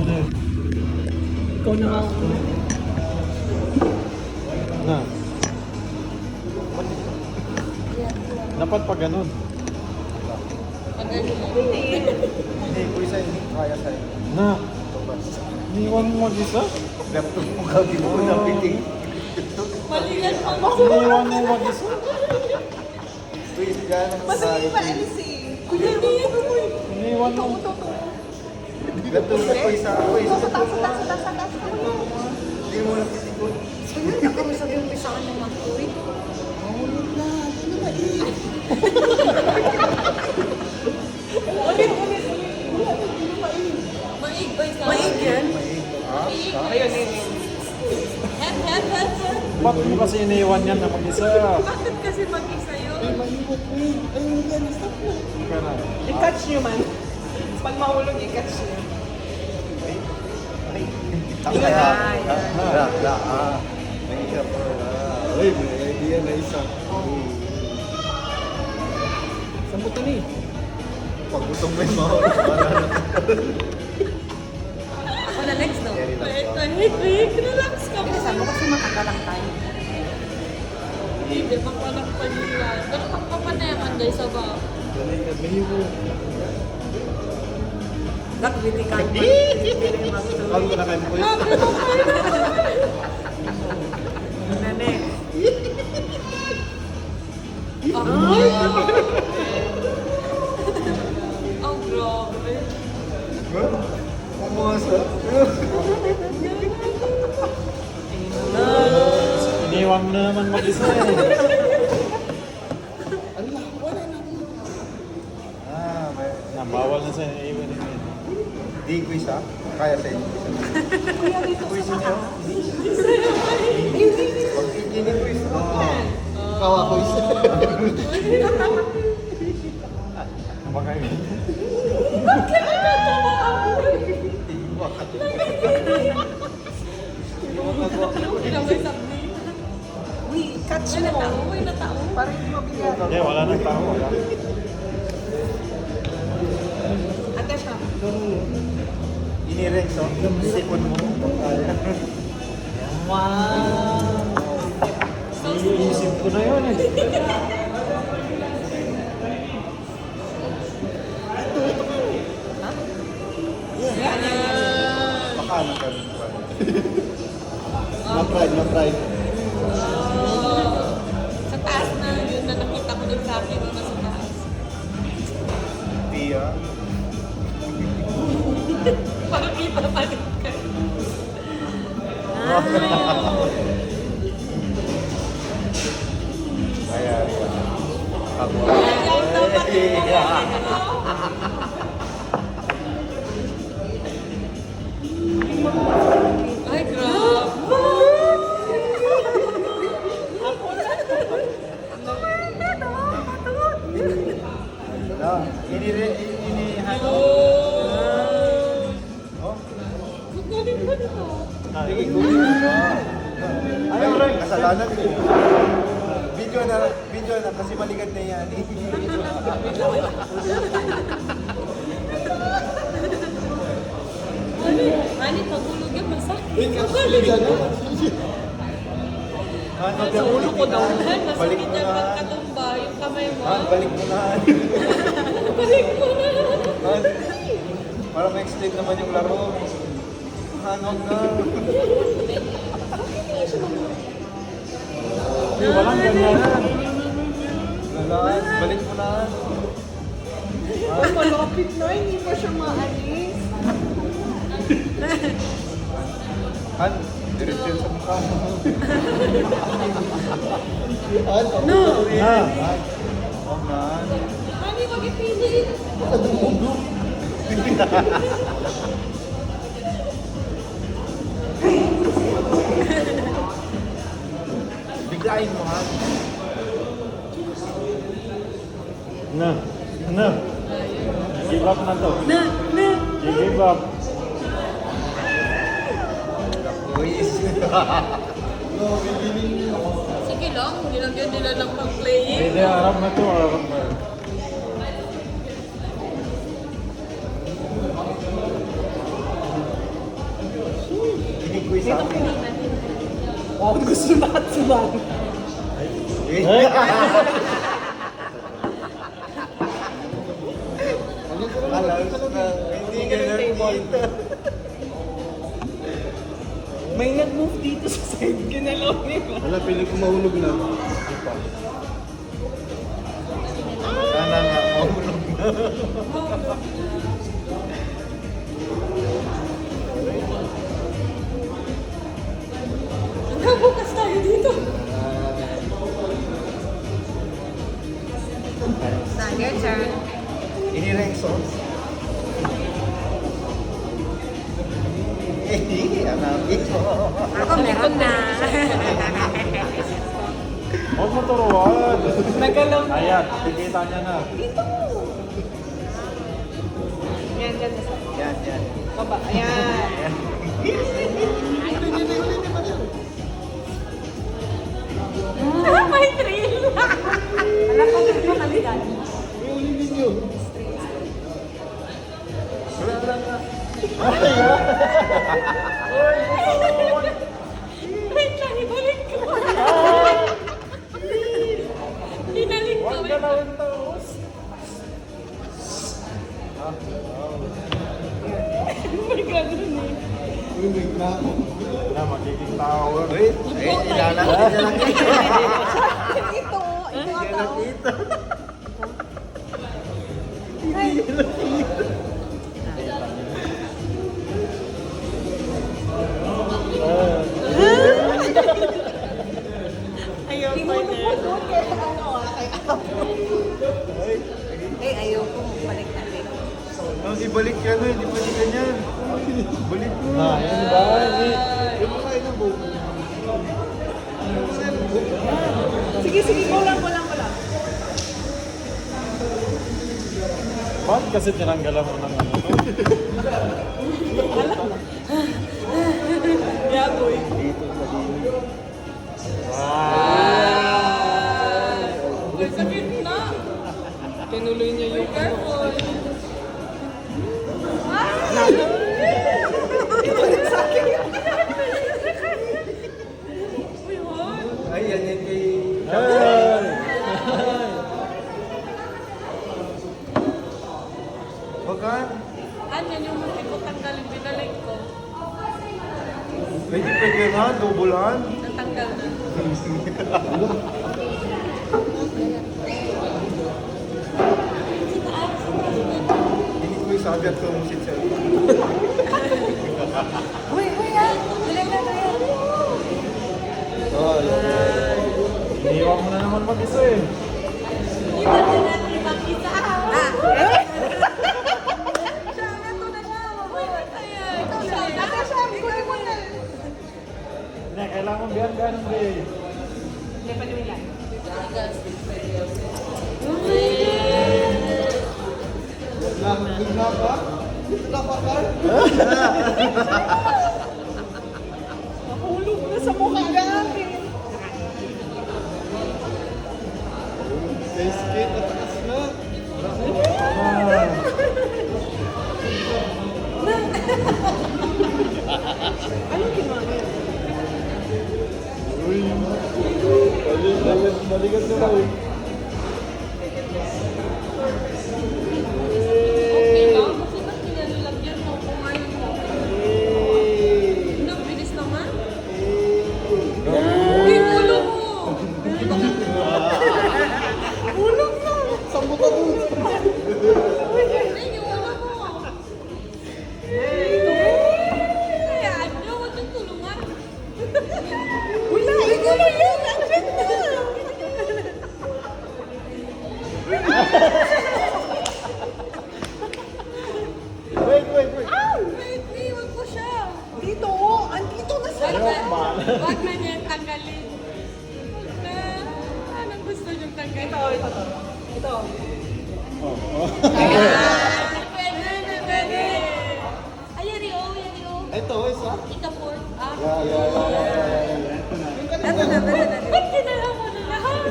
na. Ikaw na nga. Na. Dapat pa ganun. Hindi, kuya sa'yo. Kaya sa'yo. Na. Iniwan mo mag-isa? Laptop mo gawin mo na piting. Iniwan mo mag-isa? Please, dyan ang Masali pa alis eh. Kuya, hindi mo eh. Iniwan mo. Laptop mo kuya sa ako. Sa taas. Hindi mo na pitikon. Ayun, ako may sabi yung pisaan ng mag-uwi. Mahulog na. Ano ba eh? Ulit. Maig yan. Ayun, Ba't mo kasi iniwan yan na mag-isa? Bakit kasi mag-isa yun? Ayun yan, stop na. Ka na. I-catch nyo man. Pag mahulog, i-catch nyo. Mahirap. Ay, may idea na isa. Saan mo ito ni? Pag gusto mo yung mahal, para na. Ako na next, no? Wait, Relax ka mo. Saan mo kasi makakalang tayo. Hindi, magpalang pa nila. Pero magpapanayaman guys sa ba? Nagbili ka. Ako na kayo mo yun. Nane. Ang grabe. Umasa. Iniwan mo na naman mag-isa eh. May... Nabawal na sa'yo iwan yun. Di ko isa. Kaya sa'yo. Kuis niyo. Pag ikini kuis. Kawa kuis. Baka yun. Kinamay sabi. Uy, catch mo. Uy, natao. Para hindi mabigat. Hindi, wala nang tao. Wala. Ate siya. Inirex, oh. Sipon mo. Kaya. Wow. Iisip ko na yun eh. Baka na kami. Na-try. Sa taas na yun na nakita ko dun sa akin na sa taas. Tia. Parang kita pa din ka. Kaya. Ako. Ayaw dapat. Ay, grabe. Inihano. Oh. Galing pa nito. Ayaw rin. Kasalanan ko. Video na kasi maligad na yan. Ani, pagulog yan, masakit. Sa ulo ko daw. Balik Masakit mo yan na. pagkatumba, yung kamay mo. Balik mo na. Balik mo na. Para ma-extend naman yung laro. Hanong na. Hindi, walang ganyan. Lalaan. Balik mo na. Malapit na, hindi pa siya maalis. Han, diretso sa mukha mo. No. Na. Oh, man. Ani, mag-ipilit. Biglayin mo, Han. Na. Na. Give up na to. Na. Give up. Luis. Sige lang, nilagyan nila ng pang-playing. Hindi, harap na to. Harap na. isa. Oh, gusto na at suman. Alam na, hindi ganun dito. May nag-move dito sa side. Ginalaw niya. Wala, pili ko mahulog na. Sana nga, mahulog na. Nagbukas tayo dito. Your turn. Inirexon. Hanapin mo. Ako meron na. Huwag mo turuan. Nagalaw na. Ayan, tikita niya na. Dito. Yan, dyan. Yan, yan. Baba. Ayan. May trail. Alam ko dito kalidad. Wait lang, ibalik ko. Binalik ko. Huwag galawin to. May ganun eh. Na, magiging tower. Wait, ilalagay na lang ito. Ito. Ito ata. Ito. Ayaw pa Imulog-mulog kaya ano kay Eh, ayoko. Balik natin. Ang ibalik yan, hindi pwede ganyan. Balik mo. Ah, yun ba? Yung mga ina mo. Sige, sige. Kulang. Ba't kasi tinanggalan mo ng ano to? Yaboy. Dito sa dito. Uy, sa gitna. Kinuloy niya yung Careful. Uy, hon. Ay, yan yan kay... Hey! Bagan. Anyan yung hindi ko tanggalin, binalik ko. Pwede pwede nga, dubulan. Natanggal na. Hindi ko isabi at tumusit siya. Uy, ah. Balik na tayo. Oh, Iniwan mo na naman mag-isa eh. Iwan din natin ibang isa. Siya, ito na siya. Uy, ayan. Ikaw siya. Ito siya. Kunin mo na. Hindi, kailangan biyan din. Hindi pa lumilan. Bigla pa? Bigla pa ka? Mahulog na sa mukha natin. Kay skate, natakas na. Anong ginawa niya? Uy, balikan na lang. Okay lang, kasi ba't nilalagyan mo kung ayaw mo? Ang bilis naman. Uy, ulo mo! Ulog na. Saan mo ka dun? Ay, yung ulo mo! Hayaan niyo, huwag niyong tulungan. Wala, ikaw na yun. Ano ba ito? Wait. Wait, iwan ko siya. Dito, andito na siya. Wag na niya tanggalin. Wag na. Anong gusto niyong tanggalin? Ito. Pwede. Ayan, Rio. Ito, isa. Ika-4. Ito na. Ba't ginala mo na lahat?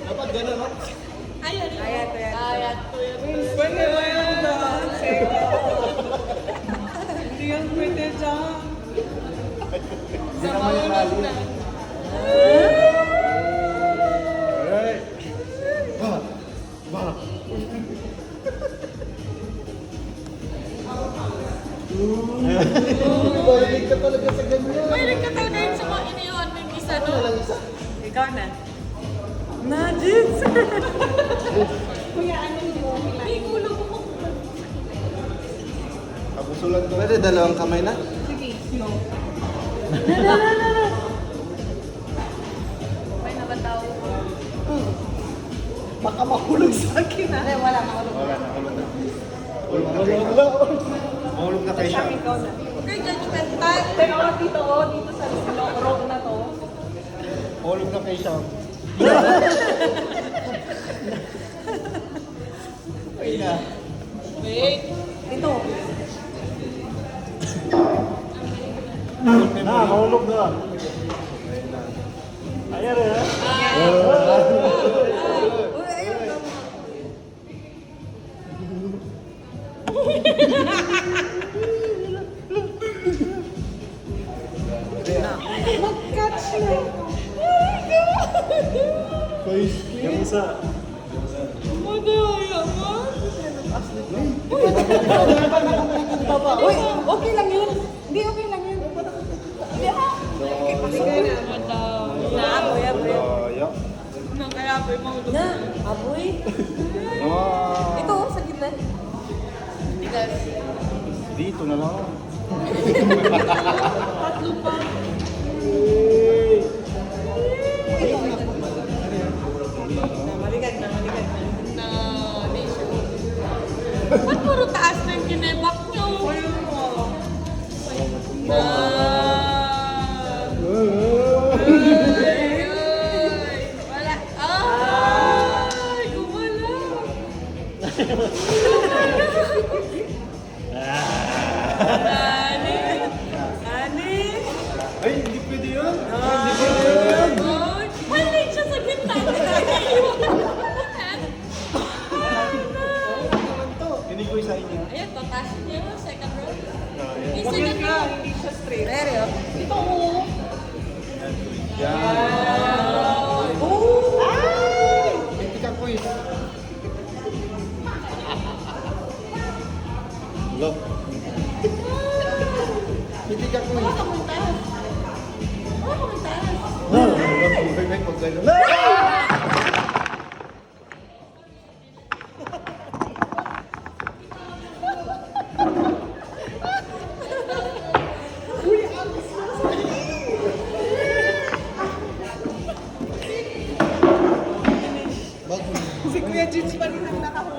Dapat gano'n, no? Ayan. Ayan. Kuya. Pwede ba yan dance? Hindi yan pwede dyan. Mahulog na. Alright. Ba. Ba. Balik ka talaga sa ganyan. Mahilig ka talaga yun sa mga iniwan mo yung isa, no? Ikaw na. Najit! May ulo ko. Kapusulan ko. Pwede dalawang kamay na? Sige, no. May nabataw. Baka mahulog sa akin ha. Wala, Wala na, hulog na. Hulog na kayo. Mahulog na kayo siya. Ikaw na. Okay, judgmental. Pero dito sa road na to. Mahulog na kayo siya. Okay na. Wait. Dito. Na, mahulog na. Ayan rin, ha? Uy, ayun. Mag-catch na. Yung isa. Madaya man. Uy, okay lang yun. Hindi, okay lang yun. Hindi ha. Sige na. Madaya. Na, aboy, aboy. Ayak. Nang kaya pa yung mahulog. Na, aboy. Ah. Ito, sa gitna. Dito na lang. Tatlo pa. Maligag na. Na nation. Ba't puro taas na yung kinebak nyo? Na... Ay, wala. Ay, gumalaw. Nani? Nani? Ay, hindi pwede yun. Ay, mali siya sa gitna. Hindi ko isa inyo. Ayan, patasin niyo. Second row. Ayan. Yung second row. Hindi siya straight. Seryo? Ito mo. Yan. Oh! Ay! Hindi ka quiz. Look. Hindi ka quiz. Baka mo taas. Baka mo taas. May pagkano. Si Kuya Jits pa rin ang nakahulog.